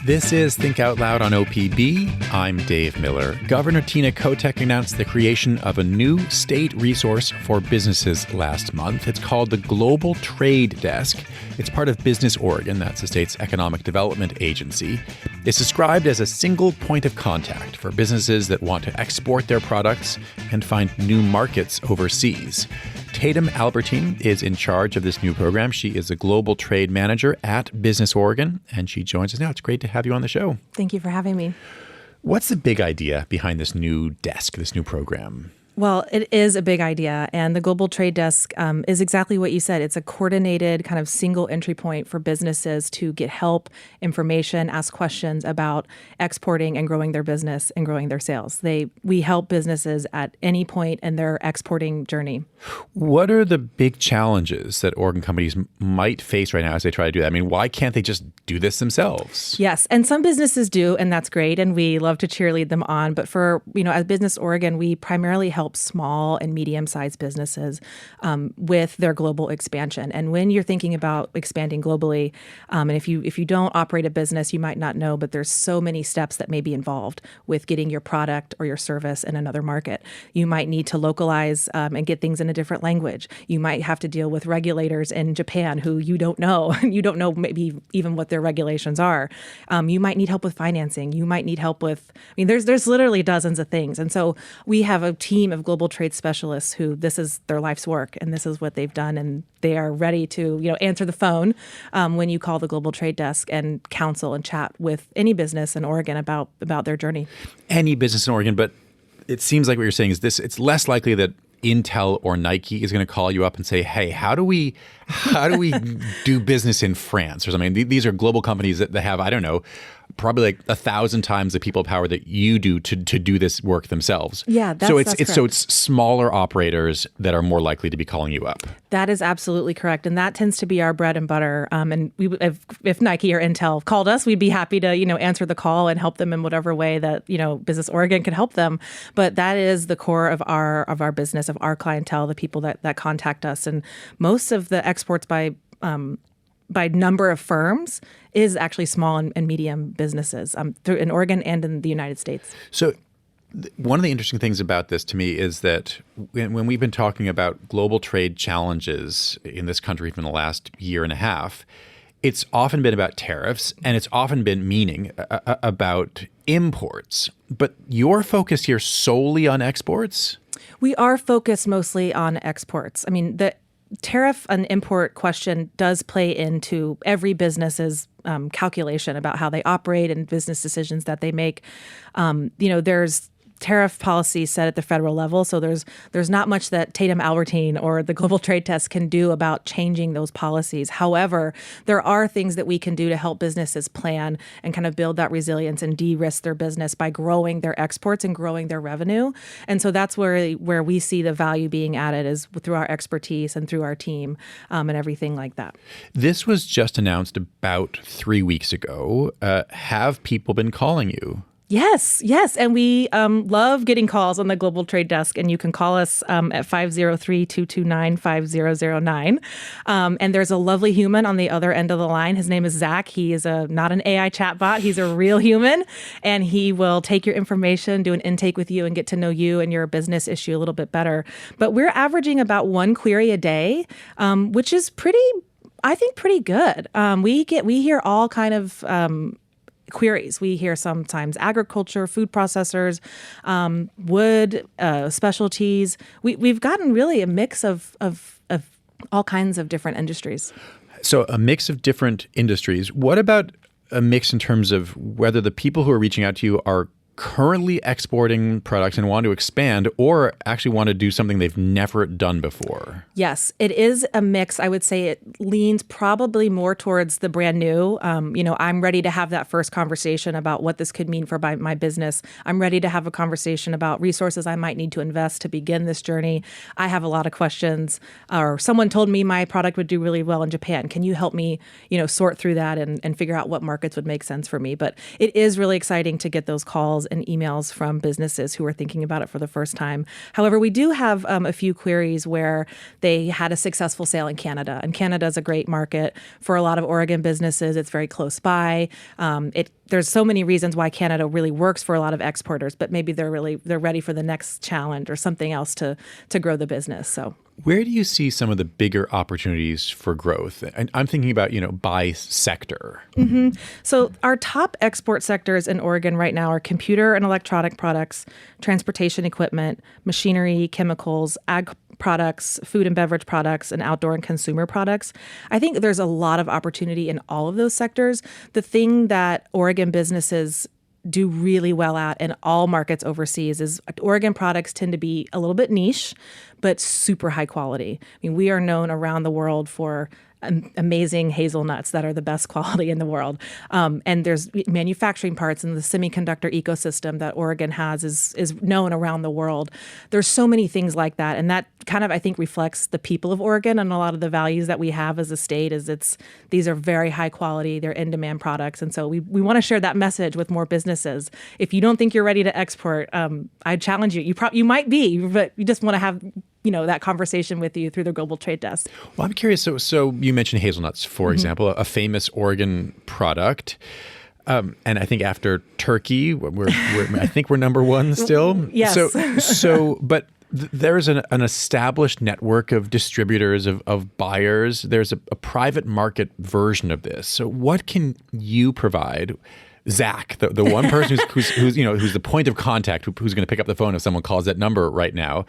This is Think Out Loud on OPB. I'm Dave Miller. Governor Tina Kotek announced the creation of a new state resource for businesses last month. It's called the Global Trade Desk. It's part of Business Oregon, that's the state's economic development agency. It's described as a single point of contact for businesses that want to export their products and find new markets overseas. Tatum Albertine is in charge of this new program. She is a global trade manager at Business Oregon, and she joins us now. It's great to have you on the show. Thank you for having me. What's the big idea behind this new desk, this new program? Well, it is a big idea, and the Global Trade Desk is exactly what you said. It's a coordinated kind of single entry point for businesses to get help, information, ask questions about exporting and growing their business and growing their sales. We help businesses at any point in their exporting journey. What are the big challenges that Oregon companies might face right now as they try to do that? I mean, why can't they just do this themselves? Yes, and some businesses do, and that's great, and we love to cheerlead them on. But for, as Business Oregon, we primarily help small and medium-sized businesses with their global expansion. And when you're thinking about expanding globally, and if you don't operate a business, you might not know, but there's so many steps that may be involved with getting your product or your service in another market. You might need to localize and get things in a different language. You might have to deal with regulators in Japan who you don't know. You don't know maybe even what their regulations are. You might need help with financing. You might need help with, there's literally dozens of things. And so we have a team of global trade specialists who this is their life's work and this is what they've done. And they are ready to, answer the phone when you call the Global Trade Desk and counsel and chat with any business in Oregon about their journey. Any business in Oregon, but it seems like what you're saying is this, it's less likely that Intel or Nike is going to call you up and say, hey, how do we do business in France or something? These are global companies that have, I don't know, probably like 1,000 times the people power that you do to do this work themselves. Yeah, that's correct. So it's smaller operators that are more likely to be calling you up. That is absolutely correct, and that tends to be our bread and butter. And if Nike or Intel called us, we'd be happy to answer the call and help them in whatever way that Business Oregon can help them. But that is the core of our business, of our clientele, the people that contact us, and most of the exports by number of firms is actually small and medium businesses in Oregon and in the United States. So one of the interesting things about this to me is that when we've been talking about global trade challenges in this country for the last year and a half, it's often been about tariffs and it's often been about imports. But you're focused here solely on exports? We are focused mostly on exports. The tariff and import question does play into every business's calculation about how they operate and business decisions that they make. There's tariff policy set at the federal level, so there's not much that Tatum Albertine or the Global Trade Desk can do about changing those policies. However, there are things that we can do to help businesses plan and kind of build that resilience and de-risk their business by growing their exports and growing their revenue. And so that's where we see the value being added is through our expertise and through our team and everything like that. This was just announced about 3 weeks ago. Have people been calling you? Yes. And we love getting calls on the Global Trade Desk, and you can call us at 503-229-5009. And there's a lovely human on the other end of the line. His name is Zach. He is not an AI chatbot. He's a real human, and he will take your information, do an intake with you, and get to know you and your business issue a little bit better. But we're averaging about one query a day, which is pretty good. We hear all kind of queries. We hear sometimes agriculture, food processors, wood, specialties. We've gotten really a mix of all kinds of different industries. So a mix of different industries. What about a mix in terms of whether the people who are reaching out to you are currently exporting products and want to expand or actually want to do something they've never done before? Yes, it is a mix. I would say it leans probably more towards the brand new. I'm ready to have that first conversation about what this could mean for my business. I'm ready to have a conversation about resources I might need to invest to begin this journey. I have a lot of questions. Or someone told me my product would do really well in Japan. Can you help me, sort through that and figure out what markets would make sense for me? But it is really exciting to get those calls and emails from businesses who are thinking about it for the first time. However, we do have a few queries where they had a successful sale in Canada. And Canada is a great market for a lot of Oregon businesses. It's very close by. There's so many reasons why Canada really works for a lot of exporters, but maybe they're ready for the next challenge or something else to grow the business. So where do you see some of the bigger opportunities for growth? And I'm thinking about, by sector. Mm-hmm. So our top export sectors in Oregon right now are computer and electronic products, transportation equipment, machinery, chemicals, ag products, food and beverage products, and outdoor and consumer products. I think there's a lot of opportunity in all of those sectors. The thing that Oregon businesses do really well at in all markets overseas is Oregon products tend to be a little bit niche, but super high quality. I mean, we are known around the world for amazing hazelnuts that are the best quality in the world. And there's manufacturing parts in the semiconductor ecosystem that Oregon has is known around the world. There's so many things like that. And that kind of, I think, reflects the people of Oregon and a lot of the values that we have as a state these are very high quality, they're in-demand products. And so we want to share that message with more businesses. If you don't think you're ready to export, I challenge you. You might be, but you just want to have that conversation with you through the Global Trade Desk. Well, I'm curious. So you mentioned hazelnuts, for example, a famous Oregon product. And I think after turkey, I think we're number one still. Yes. But there's an established network of distributors, of buyers. There's a private market version of this. So what can you provide? Zach, the one person who's the point of contact, who's going to pick up the phone if someone calls that number right now.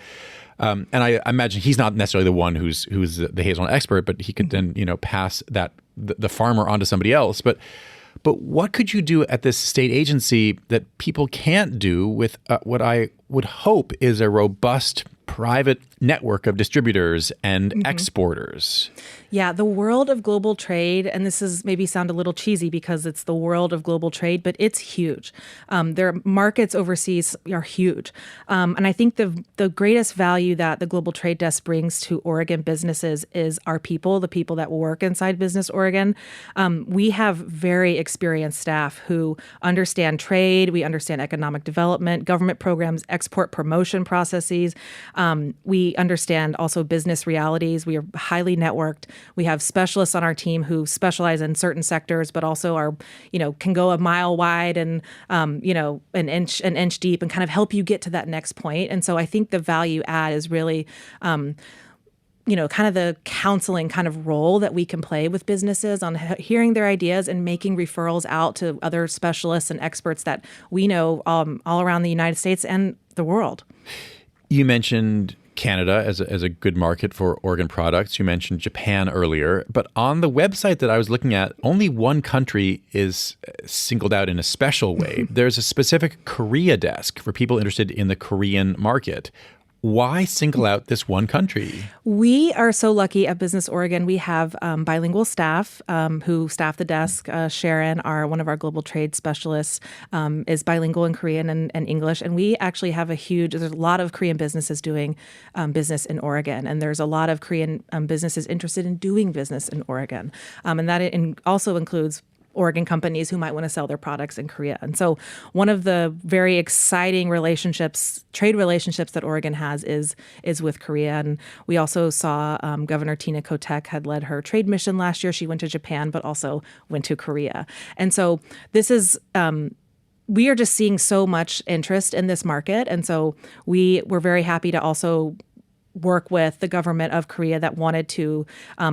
And I imagine he's not necessarily the one who's the hazelnut expert, but he could then pass the farmer on to somebody else. But what could you do at this state agency that people can't do with what I would hope is a robust private network of distributors and exporters? Yeah, the world of global trade, and this is maybe sound a little cheesy because it's the world of global trade, but it's huge. Their markets overseas are huge. And I think the greatest value that the Global Trade Desk brings to Oregon businesses is our people, the people that work inside Business Oregon. We have very experienced staff who understand trade, we understand economic development, government programs, export promotion processes. We understand also business realities. We are highly networked. We have specialists on our team who specialize in certain sectors, but also are, can go a mile wide and, an inch deep and kind of help you get to that next point. And so I think the value add is really, kind of the counseling kind of role that we can play with businesses on hearing their ideas and making referrals out to other specialists and experts that we know all around the United States and the world. You mentioned Canada as a good market for Oregon products. You mentioned Japan earlier. But on the website that I was looking at, only one country is singled out in a special way. There's a specific Korea desk for people interested in the Korean market. Why single out this one country? We are so lucky at Business Oregon. We have bilingual staff who staff the desk. Sharon, one of our global trade specialists, is bilingual in Korean and English. And we actually have there's a lot of Korean businesses doing business in Oregon. And there's a lot of Korean businesses interested in doing business in Oregon. And that also includes Oregon companies who might want to sell their products in Korea. And so one of the very exciting trade relationships that Oregon has is with Korea. And we also saw Governor Tina Kotek had led her trade mission last year. She went to Japan, but also went to Korea. And so this is we are just seeing so much interest in this market. And so we're very happy to also work with the government of Korea that wanted to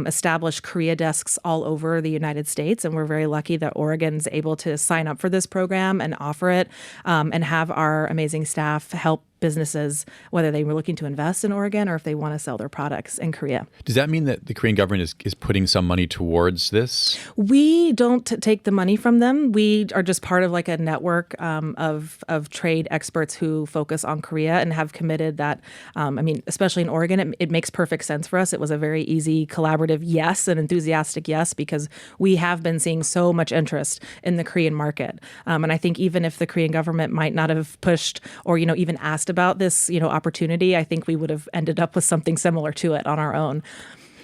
establish Korea desks all over the United States. And we're very lucky that Oregon's able to sign up for this program and offer it and have our amazing staff help businesses, whether they were looking to invest in Oregon or if they want to sell their products in Korea. Does that mean that the Korean government is putting some money towards this? We don't take the money from them. We are just part of like a network of trade experts who focus on Korea and have committed that, especially in Oregon, it makes perfect sense for us. It was a very easy, collaborative yes, an enthusiastic yes, because we have been seeing so much interest in the Korean market. And I think even if the Korean government might not have pushed or, even asked about this, opportunity, I think we would have ended up with something similar to it on our own.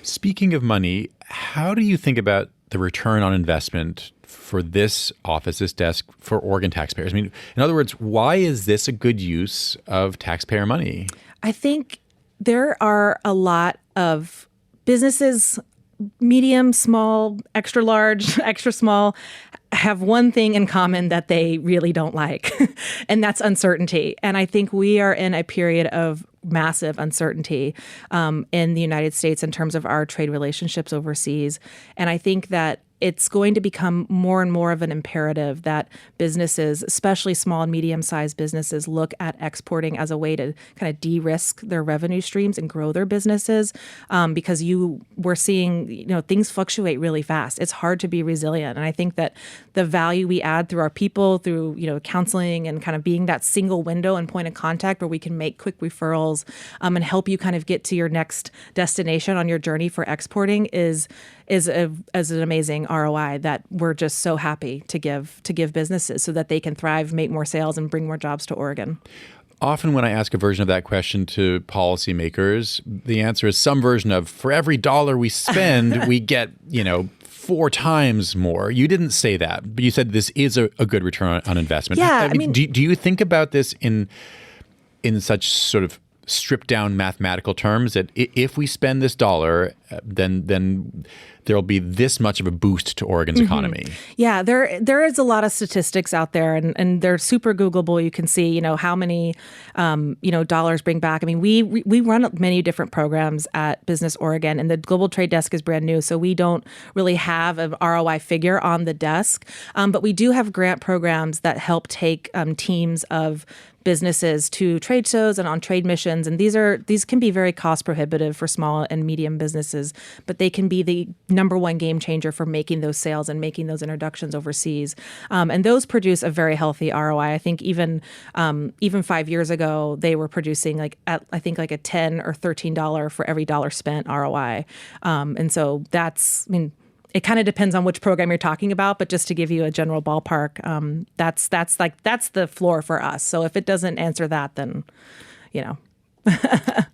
Speaking of money, how do you think about the return on investment for this office, this desk, for Oregon taxpayers? I mean, in other words, why is this a good use of taxpayer money? I think there are a lot of businesses, medium, small, extra large, extra small, have one thing in common that they really don't like, and that's uncertainty. And I think we are in a period of massive uncertainty in the United States in terms of our trade relationships overseas. And I think that it's going to become more and more of an imperative that businesses, especially small and medium-sized businesses, look at exporting as a way to kind of de-risk their revenue streams and grow their businesses, because we're seeing things fluctuate really fast. It's hard to be resilient, and I think that the value we add through our people, through counseling and kind of being that single window and point of contact where we can make quick referrals and help you kind of get to your next destination on your journey for exporting is an amazing ROI that we're just so happy to give businesses so that they can thrive, make more sales, and bring more jobs to Oregon. Often when I ask a version of that question to policymakers, the answer is some version of, for every dollar we spend, we get, 4 times more. You didn't say that, but you said this is a good return on investment. Yeah, I mean, do you think about this in such sort of stripped down mathematical terms that if we spend this dollar, then there'll be this much of a boost to Oregon's economy? Yeah, there is a lot of statistics out there, and they're super Googleable. You can see, how many, dollars bring back. I mean, we run many different programs at Business Oregon, and the Global Trade Desk is brand new, so we don't really have an ROI figure on the desk. But we do have grant programs that help take teams of businesses to trade shows and on trade missions. And these can be very cost prohibitive for small and medium businesses, but they can be the number one game changer for making those sales and making those introductions overseas. And those produce a very healthy ROI. I think even 5 years ago, they were producing like a $10 or $13 for every dollar spent ROI. And so it kind of depends on which program you're talking about, but just to give you a general ballpark, that's the floor for us. So if it doesn't answer that, then,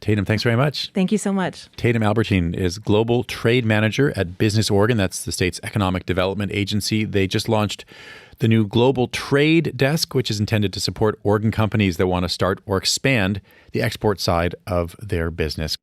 Tatum, thanks very much. Thank you so much. Tatum Albertine is Global Trade Manager at Business Oregon. That's the state's economic development agency. They just launched the new Global Trade Desk, which is intended to support Oregon companies that want to start or expand the export side of their business.